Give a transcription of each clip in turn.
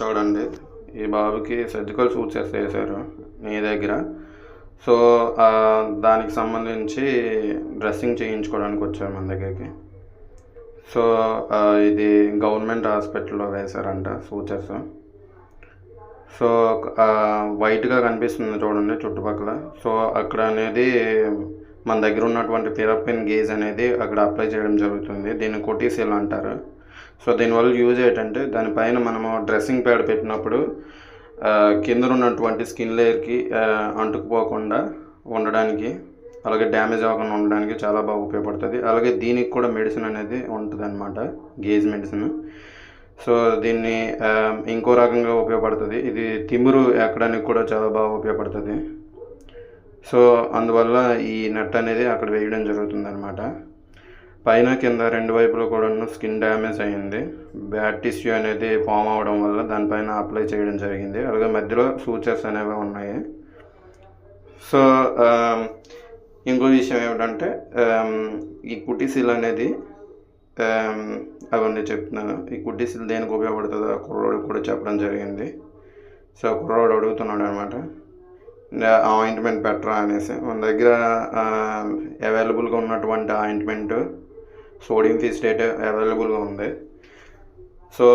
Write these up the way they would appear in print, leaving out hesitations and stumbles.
చూడండి, ఈ బాబుకి సర్జికల్ సూచర్స్ వేశారు నీ దగ్గర. సో దానికి సంబంధించి డ్రెస్సింగ్ చేయించుకోవడానికి వచ్చారు మన దగ్గరికి. సో ఇది గవర్నమెంట్ హాస్పిటల్లో వేశారంట సూచర్స్. సో వైట్గా కనిపిస్తుంది చూడండి చుట్టుపక్కల. సో అక్కడ అనేది మన దగ్గర ఉన్నటువంటి పిరపిన్ గేజ్ అనేది అక్కడ అప్లై చేయడం జరుగుతుంది. దీన్ని కొటీసీల్ అంటారు. సో దీనివల్ల యూజ్ ఏంటంటే, దానిపైన మనము డ్రెస్సింగ్ ప్యాడ్ పెట్టినప్పుడు కింద ఉన్నటువంటి స్కిన్ లేయర్కి అంటుకుపోకుండా ఉండడానికి, అలాగే డ్యామేజ్ అవ్వకుండా ఉండడానికి చాలా బాగా ఉపయోగపడుతుంది. అలాగే దీనికి కూడా మెడిసిన్ అనేది ఉంటుంది అన్నమాట, గేజ్ మెడిసిన్. సో దీన్ని ఇంకో రకంగా ఉపయోగపడుతుంది. ఇది తిమ్మురు ఎక్కడానికి కూడా చాలా బాగా ఉపయోగపడుతుంది. సో అందువల్ల ఈ నెట్ అనేది అక్కడ వేయడం జరుగుతుంది అన్నమాట. పైన కింద రెండు వైపులో కూడా స్కిన్ డ్యామేజ్ అయ్యింది. బ్యాడ్ టిష్యూ అనేది ఫామ్ అవ్వడం వల్ల దానిపైన అప్లై చేయడం జరిగింది. అలాగే మధ్యలో సూచర్స్ అనేవి ఉన్నాయి. సో ఇంకో విషయం ఏమిటంటే, ఈ కుటీసీల్ అనేది అవన్నీ చెప్తున్నాను. ఈ కుటీసీల్ దేనికి ఉపయోగపడుతుందో కుర్రోడు కూడా చెప్పడం జరిగింది. సో కుర్రోడు అడుగుతున్నాడు అనమాట, ఆయింట్మెంట్ బెటరా అనేసి. మన దగ్గర అవైలబుల్గా ఉన్నటువంటి ఆయింట్మెంట్ సోడియం ఫిస్టేట్ అవైలబుల్గా ఉంది. సో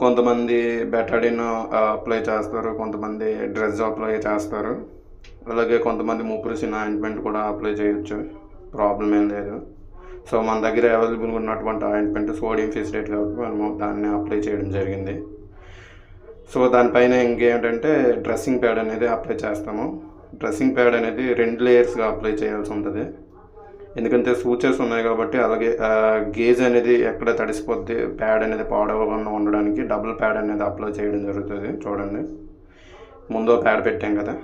కొంతమంది బెటాడిన్ అప్లై చేస్తారు, కొంతమంది డ్రెస్ అప్లై చేస్తారు, అలాగే కొంతమంది ముప్రిసిన్ ఆయింట్మెంట్ కూడా అప్లై చేయొచ్చు, ప్రాబ్లం ఏం లేదు. సో మన దగ్గర అవైలబుల్గా ఉన్నటువంటి ఆయింట్మెంట్ సోడియం ఫిస్టేట్ కాబట్టి మనము దాన్ని అప్లై చేయడం జరిగింది. సో దానిపైన ఇంకేంటంటే డ్రెస్సింగ్ ప్యాడ్ అనేది అప్లై చేస్తాము. డ్రెస్సింగ్ ప్యాడ్ అనేది 2 లేయర్స్గా అప్లై చేయాల్సి ఉంటుంది. ఎందుకంటే సూచర్స్ ఉన్నాయి కాబట్టి, అలాగే గేజ్ అనేది ఎక్కడ తడిసిపోద్ది, ప్యాడ్ అనేది పాడవకుండా ఉండడానికి డబుల్ ప్యాడ్ అనేది అప్లై చేయడం జరుగుతుంది. చూడండి, ముందో ప్యాడ్ పెట్టాం కదా,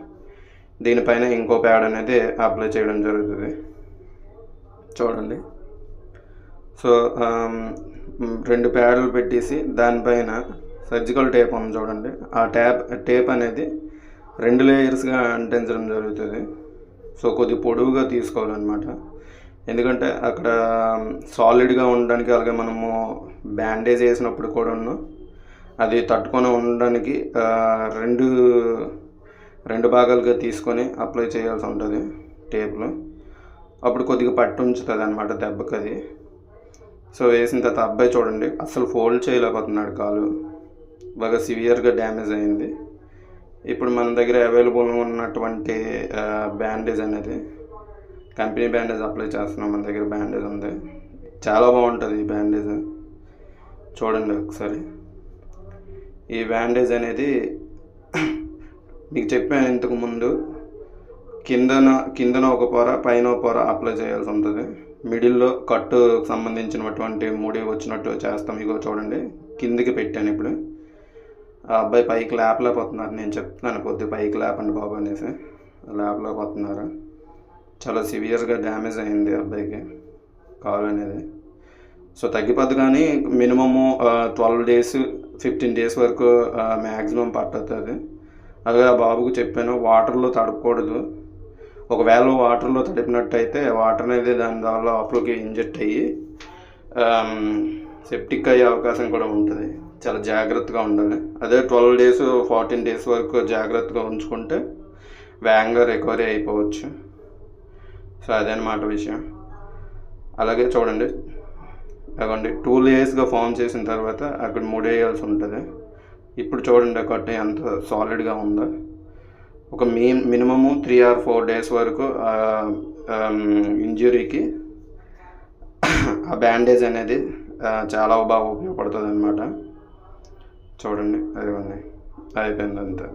దీనిపైన ఇంకో ప్యాడ్ అనేది అప్లై చేయడం జరుగుతుంది. చూడండి, సో 2 ప్యాడ్లు పెట్టేసి దానిపైన సర్జికల్ టేప్ ఉంది చూడండి, ఆ టేప్ అనేది 2 లేయర్స్గా అంటించడం జరుగుతుంది. సో కొద్ది పొడవుగా తీసుకోవాలన్నమాట. ఎందుకంటే అక్కడ సాలిడ్గా ఉండడానికి, అలాగే మనము బ్యాండేజ్ వేసినప్పుడు కూడా అది తట్టుకొని ఉండడానికి రెండు భాగాలుగా తీసుకొని అప్లై చేయాల్సి ఉంటుంది టేప్లో. అప్పుడు కొద్దిగా పట్టు ఉంచుతుంది అనమాట దెబ్బకి అది. సో వేసిన తర్వాత అబ్బాయి చూడండి అసలు ఫోల్డ్ చేయలేకపోతున్నాడు, కాలు బాగా సివియర్గా డ్యామేజ్ అయింది. ఇప్పుడు మన దగ్గర అవైలబుల్గా ఉన్నటువంటి బ్యాండేజ్ అనేది కంపెనీ బ్యాండేజ్ అప్లై చేస్తున్నాం. మన దగ్గర బ్యాండేజ్ ఉంది, చాలా బాగుంటుంది ఈ బ్యాండేజ్. చూడండి ఒకసారి, ఈ బ్యాండేజ్ అనేది మీకు చెప్పాను ఇంతకు ముందు, కిందన ఒక పొర పైన ఒక పొర అప్లై చేయాల్సి ఉంటుంది. మిడిల్లో కట్టు సంబంధించినటువంటి ముడి వచ్చినట్టు చేస్తాం. ఇగో చూడండి, కిందికి పెట్టాను. ఇప్పుడు ఆ అబ్బాయి పైకి లేపలేకపోతున్నారు. నేను చెప్తున్నాను కొద్దిగా పైకి లేపండి బాబు అనేసి, లేపలేకపోతున్నారు. చాలా సివియర్గా డ్యామేజ్ అయింది అబ్బాయికి కాలు అనేది. సో తగ్గిపోద్ది, కానీ మినిమము 12 days 15 days వరకు మ్యాక్సిమం పట్టుతుంది. అలాగే ఆ బాబుకు చెప్పాను, వాటర్లో తడపకూడదు. ఒకవేళ వాటర్లో తడిపినట్టయితే వాటర్ అనేది దాని వల్ల లోపలికి ఇంజెక్ట్ అయ్యి సెప్టిక్ అయ్యే అవకాశం కూడా ఉంటుంది. చాలా జాగ్రత్తగా ఉండాలి. అదే 12 days 14 days వరకు జాగ్రత్తగా ఉంచుకుంటే వేగంగా రికవరీ అయిపోవచ్చు. సో అదనమాట విషయం. అలాగే చూడండి, అదిగోండి 2 layers ఫామ్ చేసిన తర్వాత అక్కడ ముడేయాల్సి ఉంటుంది. ఇప్పుడు చూడండి కట్ట ఎంత సాలిడ్గా ఉందో. ఒక మినిమము 3 or 4 days వరకు ఇంజురీకి ఆ బ్యాండేజ్ అనేది చాలా బాగా ఉపయోగపడుతుంది అన్నమాట. చూడండి, అదిగోండి అయిపోయింది అంతే.